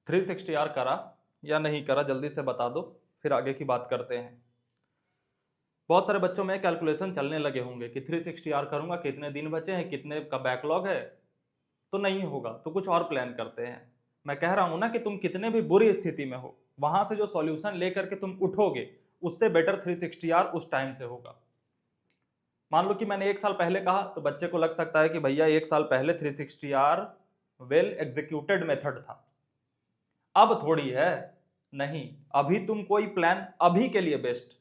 360R करा या नहीं करा, जल्दी से बता दो, फिर आगे की बात करते हैं। बहुत सारे बच्चों में कैलकुलेशन चलने लगे होंगे कि 360R करूंगा, कितने दिन बचे हैं, कितने का बैकलॉग है, तो नहीं होगा तो कुछ और प्लान करते हैं। मैं कह रहा हूं ना कि तुम कितने भी बुरी स्थिति में हो, वहां से जो सॉल्यूशन लेकर के तुम उठोगे उससे बेटर 360R उस टाइम से होगा। मान लो कि मैंने 1 साल पहले कहा, तो बच्चे को लग सकता है कि भैया 1 साल पहले 360R वेल एग्जीक्यूटेड मेथड था, अब थोड़ी है। नहीं, अभी तुम कोई प्लान अभी के लिए बेस्ट,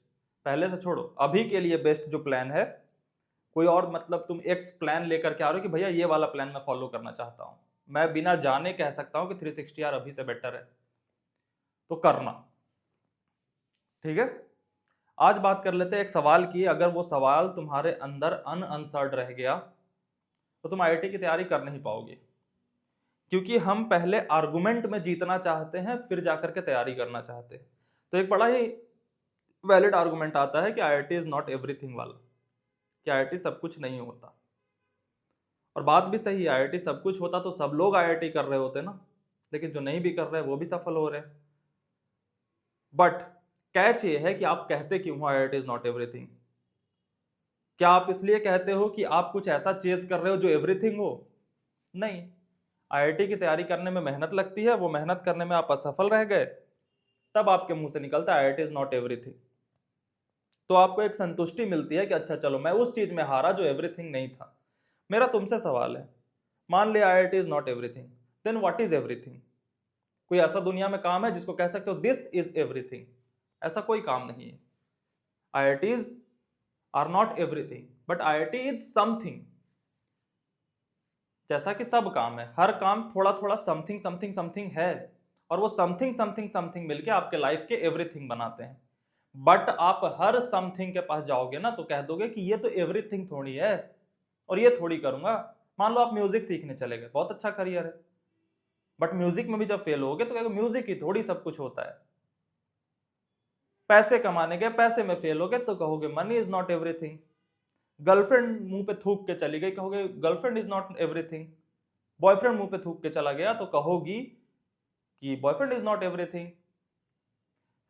पहले से छोड़ो, अभी के लिए बेस्ट जो प्लान है, कोई और मतलब तुम एक्स प्लान लेकर के आ रहे हो कि भैया ये वाला प्लान मैं फॉलो करना चाहता हूं, मैं बिना जाने कह सकता हूं कि 360R अभी से बेटर है, तो करना। ठीक है, आज बात कर लेते हैं एक सवाल की। अगर वो सवाल तुम्हारे अंदर अनआंसर्ड रह गया तो तुम आईआईटी की तैयारी कर नहीं पाओगे, क्योंकि हम पहले आर्गुमेंट में जीतना चाहते हैं, फिर जाकर के तैयारी करना चाहते हैं। तो एक बड़ा ही वैलिड आर्गुमेंट आता है कि आईआईटी इज नॉट एवरीथिंग वाला, कि आईआईटी सब कुछ नहीं होता। और बात भी सही है, आईआईटी सब कुछ होता तो सब लोग आईआईटी कर रहे होते ना, लेकिन जो नहीं भी कर रहे वो भी सफल हो रहे हैं। बट कैच ये है कि आप कहते क्यों हो आईआईटी इज नॉट एवरीथिंग? क्या आप इसलिए कहते हो कि आप कुछ ऐसा चेज कर रहे हो जो एवरीथिंग हो? नहीं, आईआईटी की तैयारी करने में मेहनत लगती है, वो मेहनत करने में आप असफल रह गए, तब आपके मुंह से निकलता है आईआईटी इज नॉट एवरीथिंग। तो आपको एक संतुष्टि मिलती है कि अच्छा चलो मैं उस चीज में हारा जो एवरीथिंग नहीं था। मेरा तुमसे सवाल है, मान लिया IIT is not everything, then what is everything? कोई ऐसा दुनिया में काम है जिसको कह सकते हो दिस इज एवरीथिंग? ऐसा कोई काम नहीं है। IITs are not everything, but IIT is something. जैसा कि सब काम है, हर काम थोड़ा थोड़ा समथिंग समथिंग समथिंग है, और वो समथिंग समथिंग समथिंग मिलके आपके लाइफ के एवरीथिंग बनाते हैं। बट आप हर समथिंग के पास जाओगे ना तो कह दोगे कि ये तो एवरीथिंग थोड़ी है, और ये थोड़ी करूंगा। मान लो आप म्यूजिक सीखने चले गए, बहुत अच्छा करियर है, बट म्यूजिक में भी जब फेल होगे तो कहोगे म्यूजिक ही थोड़ी सब कुछ होता है। पैसे कमाने गए, पैसे में फेल हो गए तो कहोगे money is not everything. Girlfriend मुंह पे थूक के चली गई, कहोगे girlfriend is not everything. Boyfriend मुंह पे थूक के चला गया तो कहोगी कि boyfriend is not everything.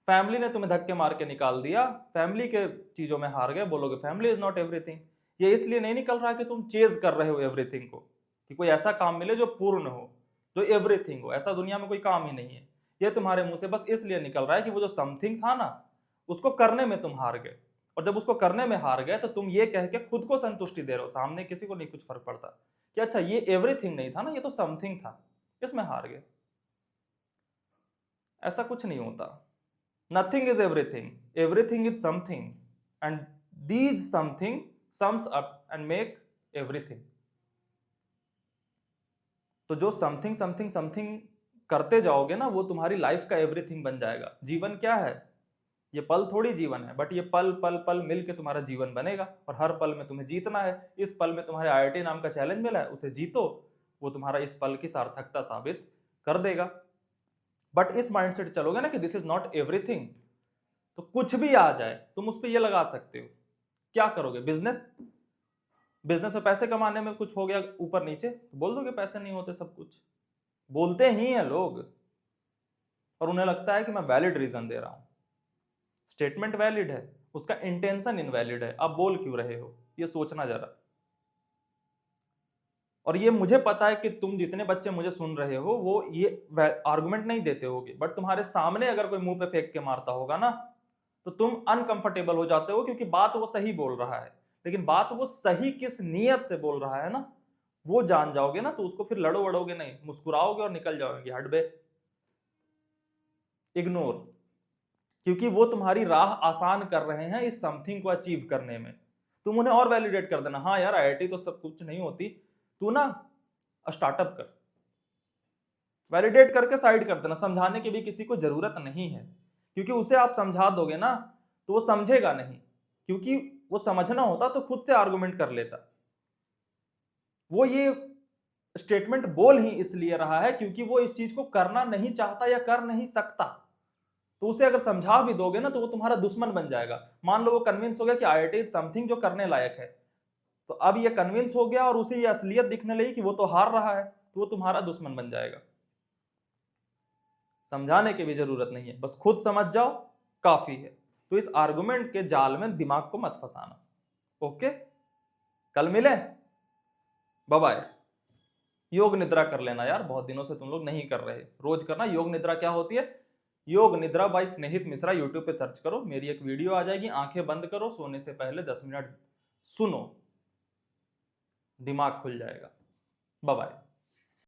Family ने तुम्हें धक्के मार के निकाल दिया, फैमिली के चीजों में हार गए, बोलोगे फैमिली इज नॉट एवरीथिंग। ये इसलिए नहीं निकल रहा कि तुम चेज कर रहे हो एवरीथिंग को, कि कोई ऐसा काम मिले जो पूर्ण हो, जो एवरीथिंग हो। ऐसा दुनिया में कोई काम ही नहीं है। ये तुम्हारे मुंह से बस इसलिए निकल रहा है कि वो जो समथिंग था ना, उसको करने में तुम हार गए। और जब उसको करने में हार गए तो तुम ये कह के खुद को संतुष्टि दे रहे हो, सामने किसी को नहीं कुछ फर्क पड़ता कि अच्छा ये एवरीथिंग नहीं था ना, ये तो समथिंग था, इसमें हार गए। ऐसा कुछ नहीं होता। Nothing is everything, everything is something, and these something sums up and make everything. तो जो समथिंग समथिंग समथिंग करते जाओगे ना, वो तुम्हारी लाइफ का एवरीथिंग बन जाएगा। जीवन क्या है? ये पल थोड़ी जीवन है, बट ये पल पल पल मिलके तुम्हारा जीवन बनेगा, और हर पल में तुम्हें जीतना है। इस पल में तुम्हारे आईआईटी नाम का चैलेंज मिला है, उसे जीतो, वो तुम्हारा इस पल की सार्थकता साबित कर देगा। बट इस माइंडसेट चलोगे ना कि दिस इज नॉट एवरीथिंग, तो कुछ भी आ जाए तुम उस पर यह लगा सकते हो। क्या करोगे? बिजनेस, बिजनेस में पैसे कमाने में कुछ हो गया ऊपर नीचे तो बोल दोगे पैसे नहीं होते सब कुछ। बोलते ही हैं लोग, और उन्हें लगता है कि मैं वैलिड रीजन दे रहा हूं। स्टेटमेंट वैलिड है, उसका इंटेंशन इनवैलिड है, आप बोल क्यों रहे हो, ये सोचना जरा। और ये मुझे पता है कि तुम जितने बच्चे मुझे सुन रहे हो वो ये आर्गुमेंट नहीं देते होगे, बट तुम्हारे सामने अगर कोई मुंह पे फेंक के मारता होगा ना तो तुम अनकंफर्टेबल हो जाते हो, क्योंकि बात वो सही बोल रहा है। लेकिन बात वो सही किस नियत से बोल रहा है ना, वो जान जाओगे ना तो उसको फिर लड़ो वड़ोगे नहीं, मुस्कुराओगे और निकल जाओगे, हट बे, इग्नोर। क्योंकि वो तुम्हारी राह आसान कर रहे हैं इस समथिंग को अचीव करने में। तुम उन्हें और वैलिडेट कर देना, हाँ यार आईआईटी तो सब कुछ नहीं होती, तू ना स्टार्टअप कर। वैलिडेट करके साइड कर देना, समझाने की भी किसी को जरूरत नहीं है, क्योंकि उसे आप समझा दोगे ना तो वो समझेगा नहीं। क्योंकि वो समझना होता तो खुद से आर्गुमेंट कर लेता। वो ये स्टेटमेंट बोल ही इसलिए रहा है क्योंकि वो इस चीज को करना नहीं चाहता या कर नहीं सकता। तो उसे अगर समझा भी दोगे ना तो वो तुम्हारा दुश्मन बन जाएगा। मान लो वो कन्विंस हो गया कि आईआईटी इज समथिंग जो करने लायक है, तो अब ये कन्विंस हो गया और उसे ये असलियत दिखने लगी कि वो तो हार रहा है, तो वो तुम्हारा दुश्मन बन जाएगा। समझाने की भी जरूरत नहीं है, बस खुद समझ जाओ काफी है। तो इस आर्गुमेंट के जाल में दिमाग को मत फंसाना। ओके, कल मिले, बाय बाय। योग निद्रा कर लेना यार, बहुत दिनों से तुम लोग नहीं कर रहे, रोज करना। योग निद्रा क्या होती है? योग निद्रा बाय स्नेहित मिश्रा, यूट्यूब पे सर्च करो, मेरी एक वीडियो आ जाएगी। आंखें बंद करो, सोने से पहले 10 मिनट सुनो, दिमाग खुल जाएगा। Bye bye.